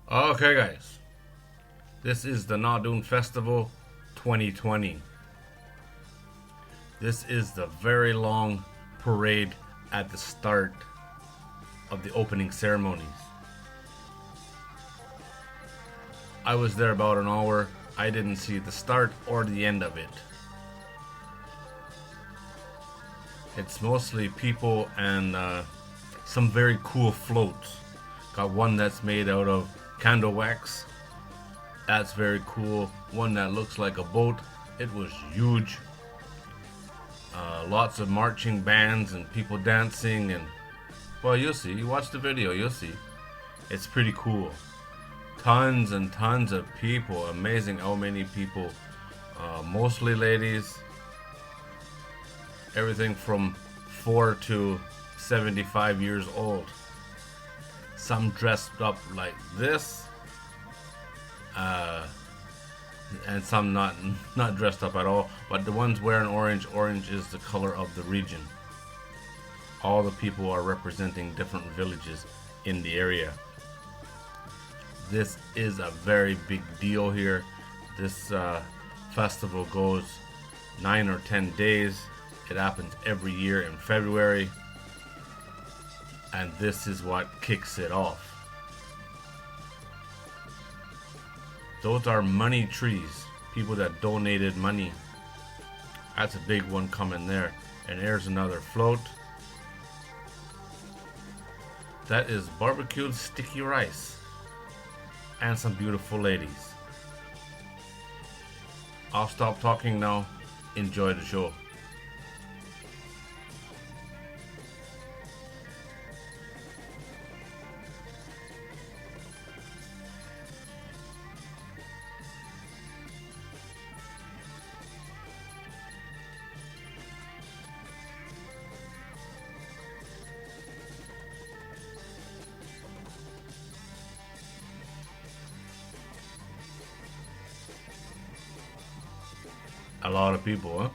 Okay, guys, this is the Nadoon Festival 2020. This is the very long parade at the start of the opening ceremonies. I was there about an hour. I didn't see the start or the end of it. It's mostly people and some very cool floats. Got one that's made out of candle wax. That's very cool. One that looks like a boat. It was huge. Lots of marching bands and people dancing, and well, you'll see. You watch the video, you'll see. It's pretty cool. Tons and tons of people. Amazing how many people. Mostly ladies. Everything from 4 to 75 years old. Some dressed up like this, and some not dressed up at all. But the ones wearing orange, orange is the color of the region. All the people are representing different villages in the area. This is a very big deal here. This festival goes 9 or 10 days. It happens every year in February, and this is what kicks it off. Those are money trees, people that donated money. That's a big one coming there. And there's another float. That is barbecued sticky rice and some beautiful ladies. I'll stop talking now. Enjoy the show. A lot of people, huh?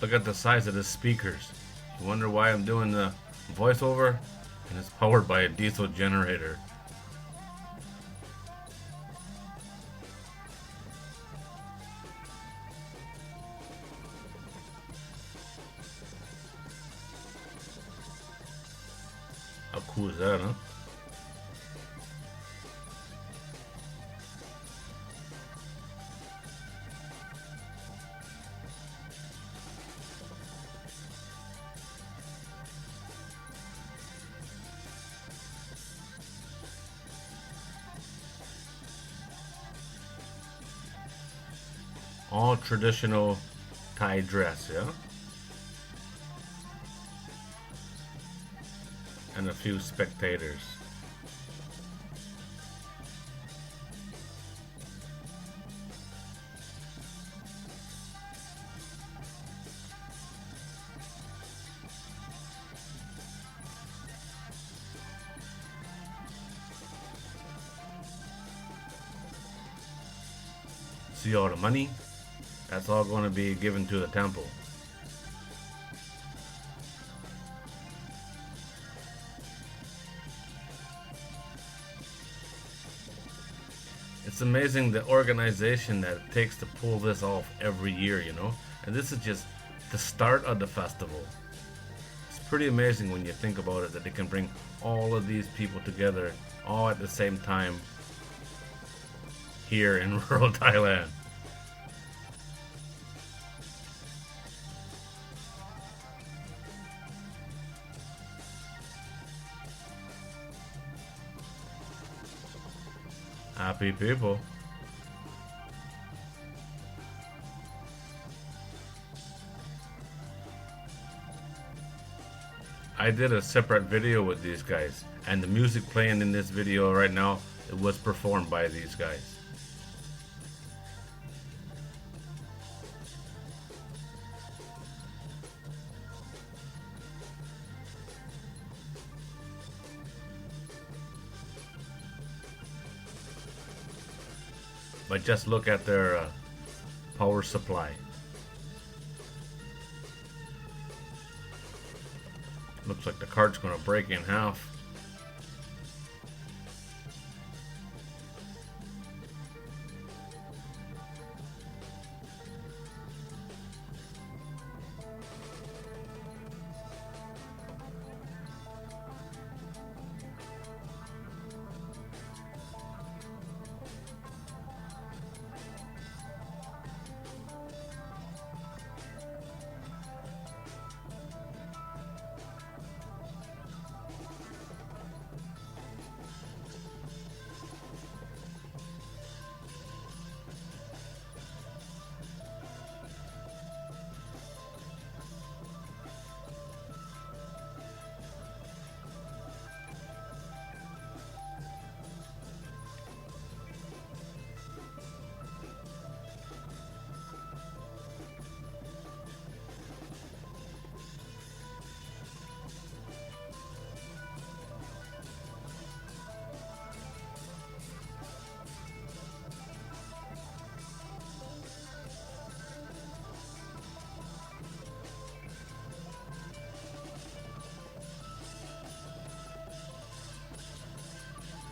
Look at the size of the speakers. You wonder why I'm doing the voiceover? And it's powered by a diesel generator. How cool is that, huh? All traditional Thai dress, yeah? And a few spectators. See all the money? That's all going to be given to the temple. It's amazing the organization that it takes to pull this off every year, you know? And this is just the start of the festival. It's pretty amazing when you think about it that they can bring all of these people together all at the same time here in rural Thailand. Happy people. I did a separate video with these guys, and the music playing in this video right now, it was performed by these guys. But just look at their power supply. Looks like the cart's going to break in half.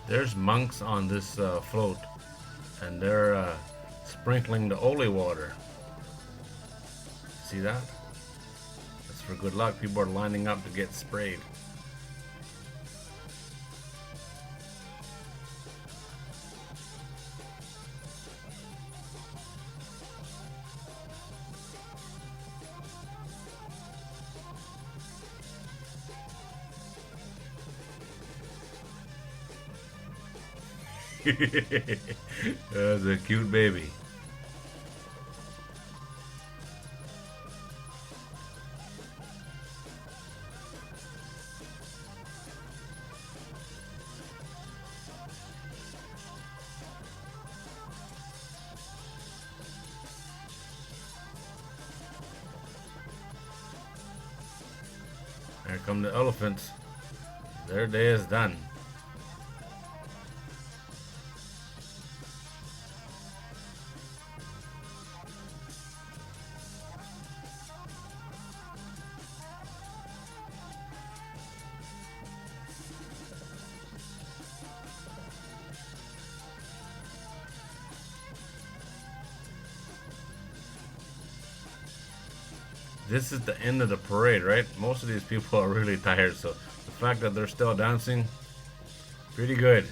There's monks on this float, and they're sprinkling the holy water. See that? That's for good luck. People are lining up to get sprayed. That's a cute baby. Here come the elephants. Their day is done. This is the end of the parade, right? Most of these people are really tired, so the fact that they're still dancing, pretty good.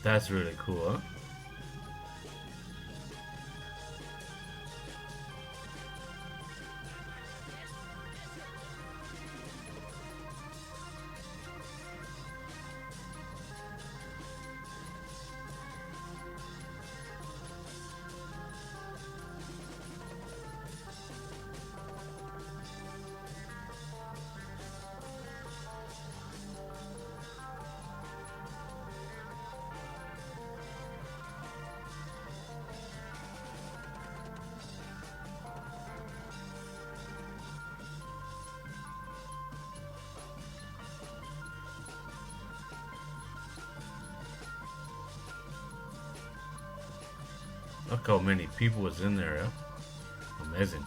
That's really cool, huh? Look how many people was in there, yeah? Amazing.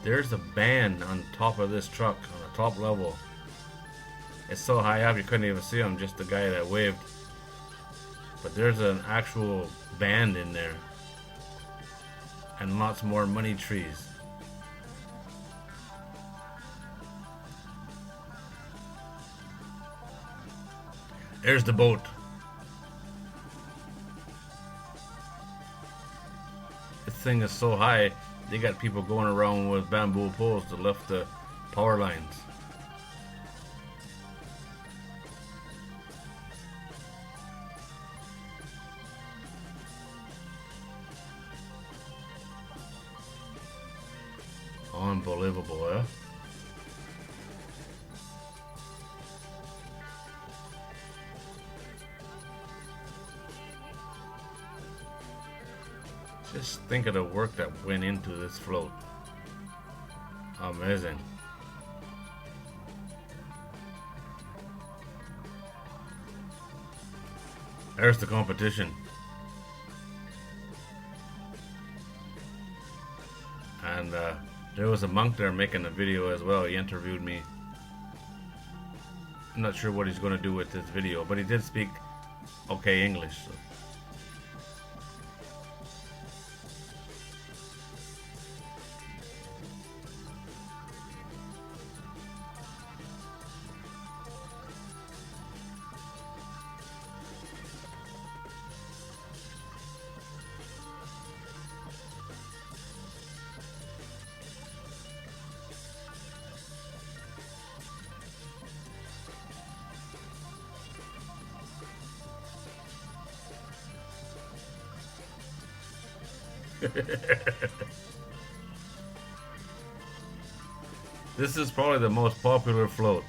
There's a band on top of this truck on the top level. It's so high up you couldn't even see him, just the guy that waved. But there's an actual band in there. And lots more money trees. There's the boat. This thing is so high, they got people going around with bamboo poles to lift the power lines. Unbelievable, eh? Just think of the work that went into this float. Amazing. There's the competition. And there was a monk there making a video as well. He interviewed me. I'm not sure what he's going to do with this video, but he did speak okay English. So. This is probably the most popular float.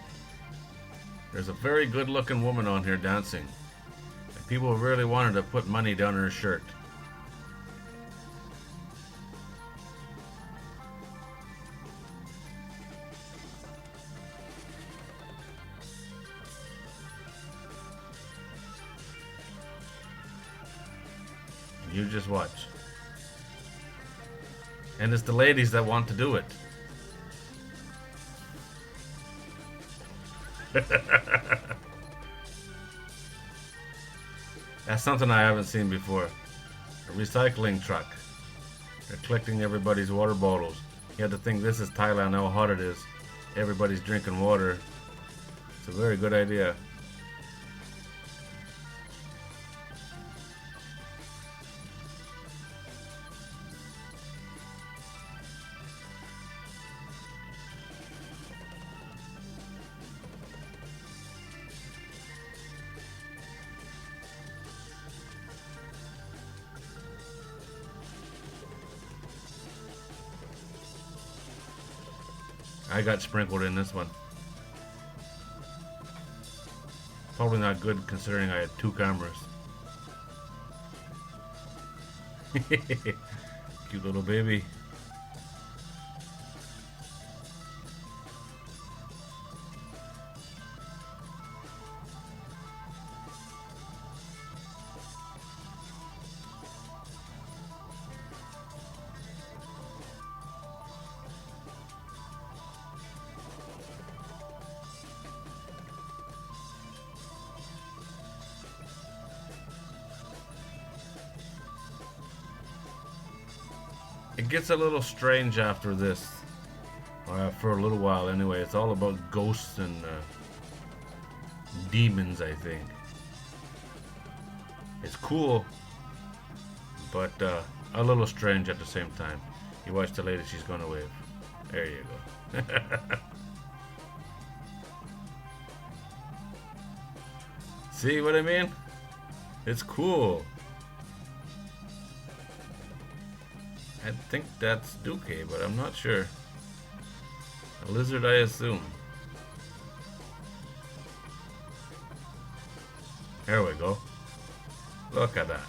There's a very good looking woman on here dancing. And people really wanted to put money down her shirt. You just watch. And it's the ladies that want to do it. That's something I haven't seen before. A recycling truck. They're collecting everybody's water bottles. You have to think this is Thailand, how hot it is. Everybody's drinking water. It's a very good idea. I got sprinkled in this one. Probably not good considering I had two cameras. Cute little baby. It gets a little strange after this, for a little while anyway. It's all about ghosts and demons, I think. It's cool, but a little strange at the same time. You watch the lady, she's gonna wave. There you go. See what I mean? It's cool. I think that's Duque, but I'm not sure. A lizard, I assume. There we go. Look at that.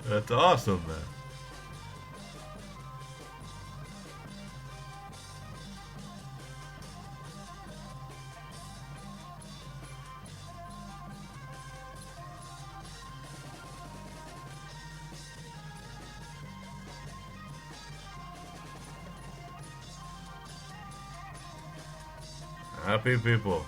That's awesome, man. Happy people.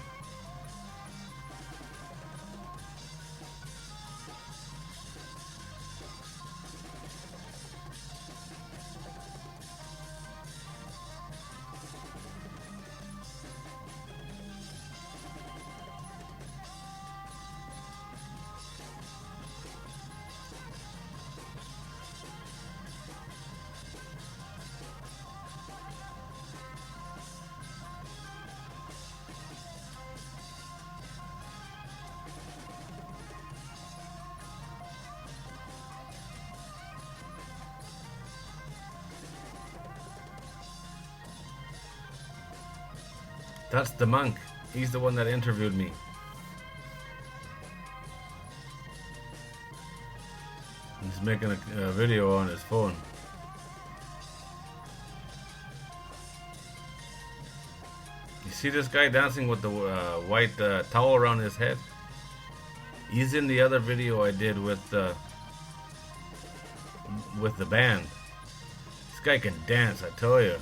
That's the monk. He's the one that interviewed me. He's making a video on his phone. You see this guy dancing with the white towel around his head? He's in the other video I did with the band. This guy can dance, I tell you.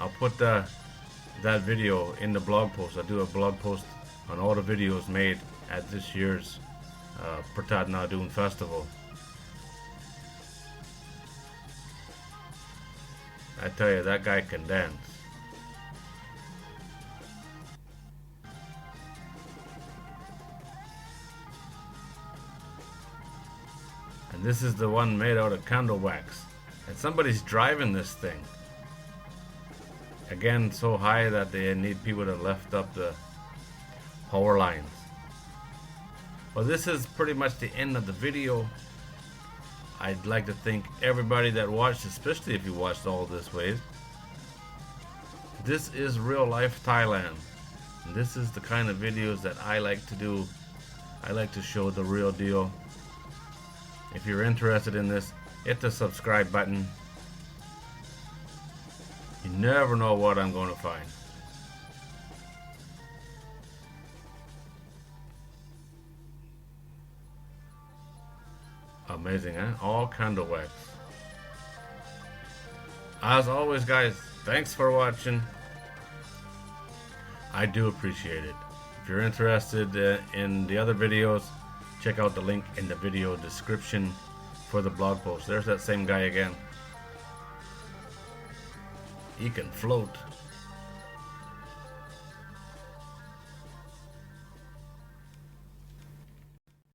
I'll put that video in the blog post. I'll do a blog post on all the videos made at this year's Pertat Nadoon Festival. I tell you, that guy can dance. And this is the one made out of candle wax. And somebody's driving this thing. Again, so high that they need people to lift up the power lines. Well, this is pretty much the end of the video. I'd like to thank everybody that watched, especially if you watched all this way. This is real life Thailand. And this is the kind of videos that I like to do. I like to show the real deal. If you're interested in this, hit the subscribe button. You never know what I'm going to find. Amazing, huh? All candle wax. As always, guys, thanks for watching. I do appreciate it. If you're interested in the other videos, check out the link in the video description for the blog post. There's that same guy again. He can float.